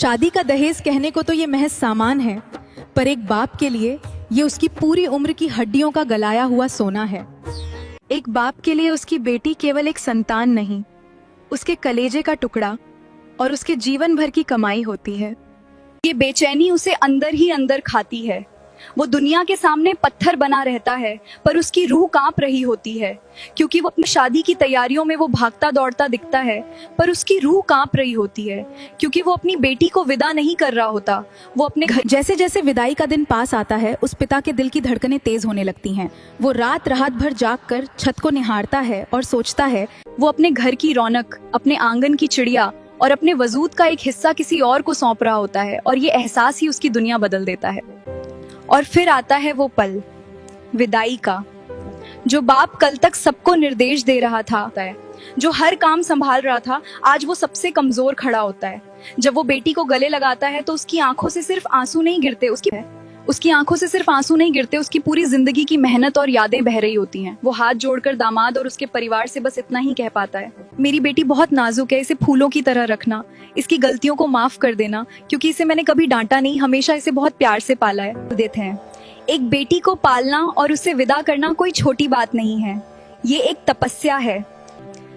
शादी का दहेज कहने को तो ये महज सामान है, पर एक बाप के लिए ये उसकी पूरी उम्र की हड्डियों का गलाया हुआ सोना है। एक बाप के लिए उसकी बेटी केवल एक संतान नहीं, उसके कलेजे का टुकड़ा और उसके जीवन भर की कमाई होती है। ये बेचैनी उसे अंदर ही अंदर खाती है। वो दुनिया के सामने पत्थर बना रहता है, पर उसकी रूह कांप रही होती है, क्योंकि वो अपनी शादी की तैयारियों में वो भागता दौड़ता दिखता है, पर उसकी रूह कांप रही होती है, क्योंकि वो अपनी बेटी को विदा नहीं कर रहा होता। वो अपने घर जैसे जैसे विदाई का दिन पास आता है, उस पिता के दिल की धड़कनें तेज होने लगती हैं। वो रात रात भर जागकर छत को निहारता है और सोचता है, वो अपने घर की रौनक, अपने आंगन की चिड़िया और अपने वजूद का एक हिस्सा किसी और को सौंप रहा होता है, और ये एहसास ही उसकी दुनिया बदल देता है। और फिर आता है वो पल, विदाई का। जो बाप कल तक सबको निर्देश दे रहा था, जो हर काम संभाल रहा था, आज वो सबसे कमजोर खड़ा होता है। जब वो बेटी को गले लगाता है तो उसकी आंखों से सिर्फ आंसू नहीं गिरते, उसकी आंखों से सिर्फ आंसू नहीं गिरते, उसकी पूरी जिंदगी की मेहनत और यादें बह रही होती हैं। वो हाथ जोड़कर दामाद और उसके परिवार से बस इतना ही कह पाता है, मेरी बेटी बहुत नाजुक है, इसे फूलों की तरह रखना, इसकी गलतियों को माफ कर देना, क्योंकि इसे मैंने कभी डांटा नहीं, हमेशा इसे बहुत प्यार से पाला है। देते हैं, एक बेटी को पालना और उसे विदा करना कोई छोटी बात नहीं है, ये एक तपस्या है।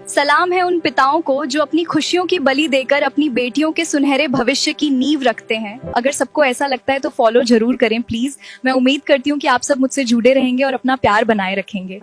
सलाम है उन पिताओं को जो अपनी खुशियों की बलि देकर अपनी बेटियों के सुनहरे भविष्य की नींव रखते हैं। अगर सबको ऐसा लगता है तो फॉलो जरूर करें प्लीज। मैं उम्मीद करती हूँ कि आप सब मुझसे जुड़े रहेंगे और अपना प्यार बनाए रखेंगे।